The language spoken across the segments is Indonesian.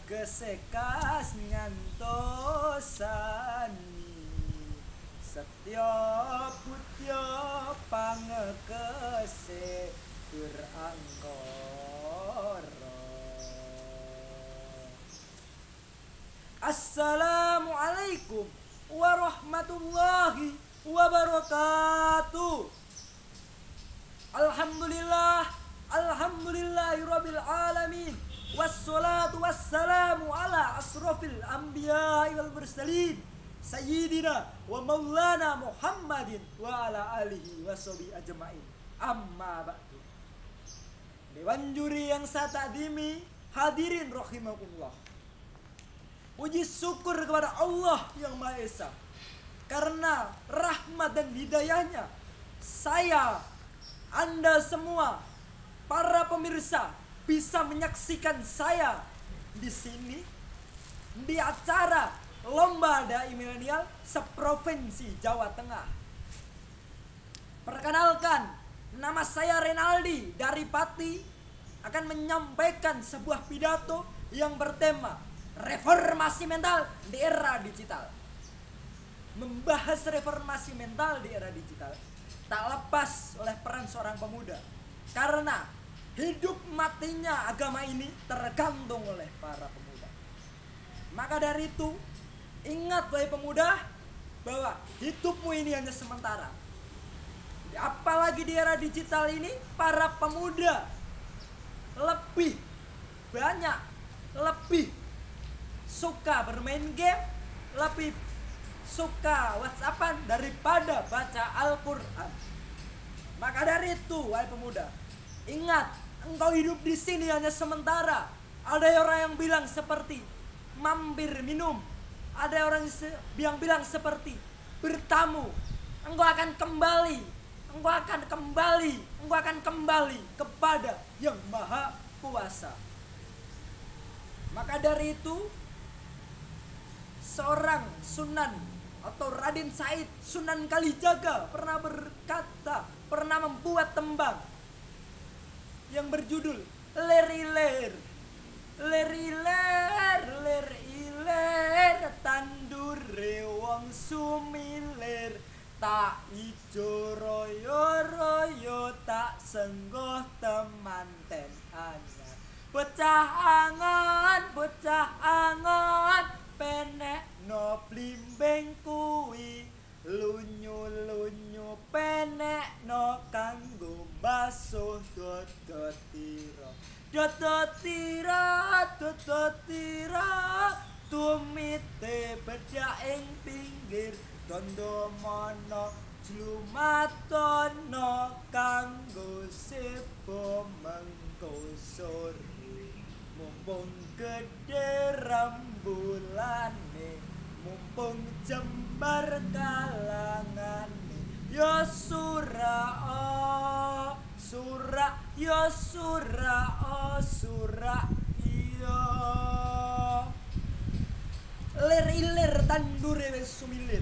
kesekas ngantosani setya putya pangekese berangkara. Assalamualaikum warahmatullahi wabarakatuh. Alhamdulillahirabbil alamin. Wassalatu wassalamu ala asrofil anbiya'i wal mursalin Sayyidina wa maulana Muhammadin wa ala alihi wa sahbihi ajma'in. Amma ba'du. Dewan juri yang saya takdimi, hadirin rahimakumullah. Puji syukur kepada Allah yang Maha Esa, karena rahmat dan hidayahnya saya, Anda semua, para pemirsa bisa menyaksikan saya di sini di acara Lomba Dai Milenial seprovinsi Jawa Tengah. Perkenalkan, nama saya Renaldi dari Pati, akan menyampaikan sebuah pidato yang bertema reformasi mental di era digital. Membahas reformasi mental di era digital tak lepas oleh peran seorang pemuda, karena hidup matinya agama ini tergantung oleh para pemuda. Maka dari itu, ingat wahai pemuda, bahwa hidupmu ini hanya sementara. Apalagi di era digital ini, para pemuda lebih banyak, lebih suka bermain game, lebih suka WhatsAppan daripada baca Al-Quran. Maka dari itu, wahai pemuda, ingat, engkau hidup di sini hanya sementara. Ada orang yang bilang seperti mampir minum, ada orang yang bilang seperti bertamu. Engkau akan kembali, engkau akan kembali, engkau akan kembali kepada Yang Maha Kuasa. Maka dari itu, seorang Sunan atau Raden Said Sunan Kalijaga pernah berkata, pernah membuat tembang yang berjudul Ler-iler, ler-iler, ler-iler, tandure wong sumilir, tak ijo royo-royo, tak senggoh temanten anyar. Bocah angon, penek no blimbing kuwi, lunyu-lunyu penek no kanggo basuh dodotira. Dodotira tumite bedak ing pinggir, dondo mono jlumatono kanggo sebo mengko sore. Mumpung gede rembulane, mumpung jembar kalangane, ya sura ya sura iya. Ler-iler tandure wis sumilir,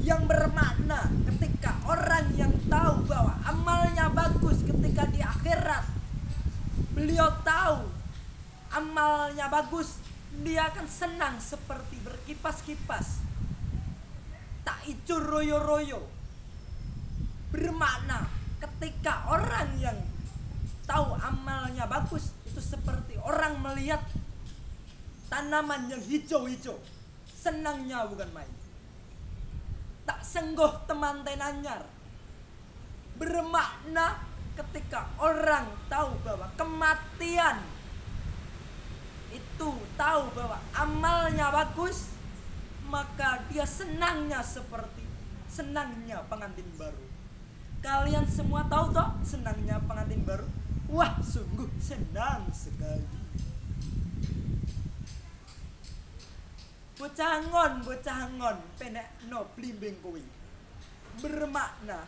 yang bermakna ketika orang yang tahu bahwa amalnya bagus ketika di akhirat, beliau tahu amalnya bagus, dia akan senang seperti berkipas-kipas, tak ijo royo-royo. Bermakna ketika orang yang tahu amalnya bagus itu seperti orang melihat tanaman yang hijau-hijau, senangnya bukan main. Tak senggoh temanten anyar. Bermakna ketika orang tahu bahwa kematian itu, tahu bahwa amalnya bagus, maka dia senangnya seperti senangnya pengantin baru. Kalian semua tahu toh senangnya pengantin baru? Wah, sungguh senang sekali. Bocah angon, penek no blimbing kuwi. Bermakna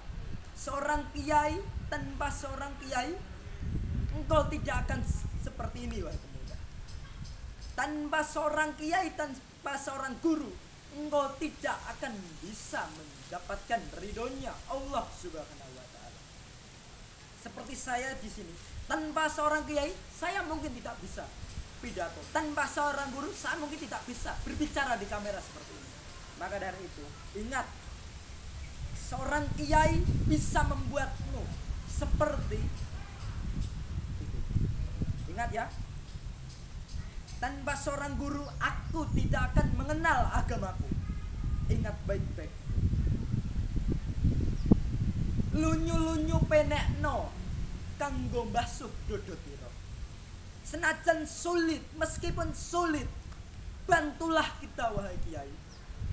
seorang kiai tanpa seorang kiai, engkau tidak akan seperti ini, wahai pemuda. Tanpa seorang kiai, tanpa seorang guru, engkau tidak akan bisa mendapatkan ridhonya Allah Subhanahu wa taala. Seperti saya di sini, tanpa seorang kiai, saya mungkin tidak bisa pidato. Tanpa seorang guru saya mungkin tidak bisa berbicara di kamera seperti ini. Maka dari itu, ingat, seorang kiai bisa membuatmu seperti itu. Ingat ya, tanpa seorang guru aku tidak akan mengenal agamaku. Ingat baik-baik. Lunyu-lunyu penekno kanggo basuh dodo tiro. Senajan sulit, meskipun sulit, bantulah kita wahai kiai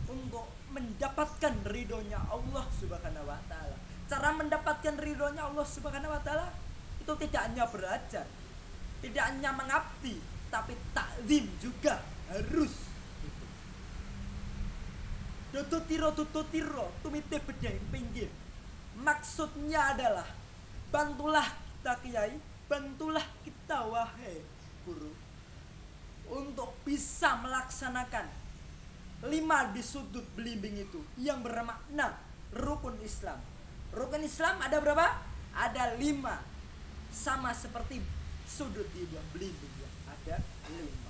untuk mendapatkan ridhonya Allah Subhanahu wa taala. Cara mendapatkan ridhonya Allah Subhanahu wa taala itu tidak hanya belajar, tidak hanya mengabdi, tapi takzim juga harus. Dodo tiro tumite bedeng pinggir. Maksudnya adalah bantulah kita kiai, bantulah kita wahai guru untuk bisa melaksanakan 5 di sudut belimbing itu yang bermakna rukun Islam. Rukun Islam ada berapa? Ada 5. Sama seperti sudut di belimbing ya. Ada 5.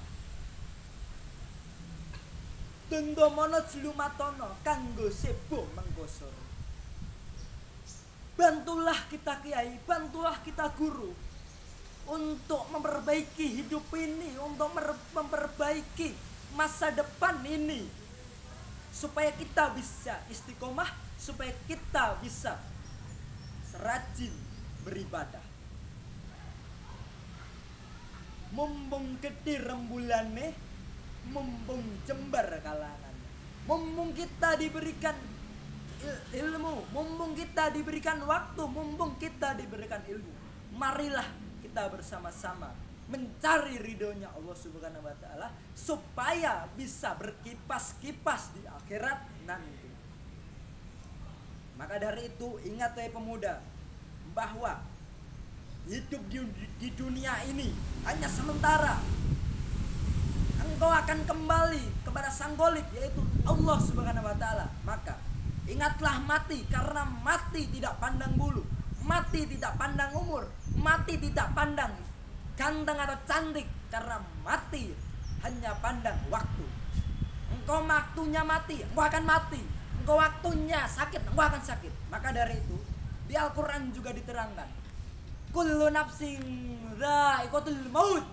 Tunggu mono jelumatono kanggo sebo menggosor. Bantulah kita kiai, bantulah kita guru untuk memperbaiki hidup ini, untuk memperbaiki masa depan ini, supaya kita bisa istiqomah, supaya kita bisa rajin beribadah. Mumpung gede rembulane, mumpung jembar kalangannya, mumpung kita diberikan ilmu, mumpung kita diberikan waktu, mumpung kita diberikan ilmu, marilah kita bersama-sama mencari ridhonya Allah Subhanahu wa taala supaya bisa berkipas-kipas di akhirat nanti. Maka dari itu ingat wahai pemuda, bahwa hidup di dunia ini hanya sementara. Engkau akan kembali kepada sang Khalik, yaitu Allah Subhanahu wa taala. Maka ingatlah mati, karena mati tidak pandang bulu, mati tidak pandang umur, mati tidak pandang ganteng atau cantik, karena mati hanya pandang waktu. Engkau waktunya mati, engkau akan mati. Engkau waktunya sakit, engkau akan sakit. Maka dari itu di Al-Quran juga diterangkan, kullu nafsin dha'iqatul maut.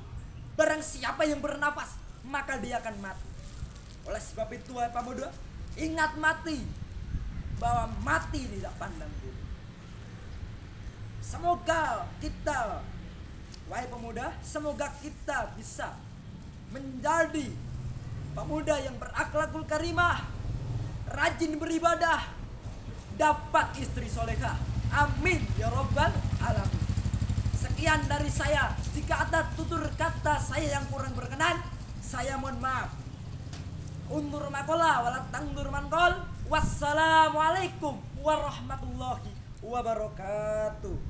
Barang siapa yang bernafas, maka dia akan mati. Oleh sebab itu wahai pemuda, ingat mati, bahwa mati tidak pandang bulu. Semoga kita, wahai pemuda, semoga kita bisa menjadi pemuda yang berakhlakul karimah, rajin beribadah, dapat istri solehah. Amin ya robbal alamin. Sekian dari saya. Jika ada tutur kata saya yang kurang berkenan, saya mohon maaf. Undur makola walat tangdur mankol. Wassalamualaikum warahmatullahi wabarakatuh.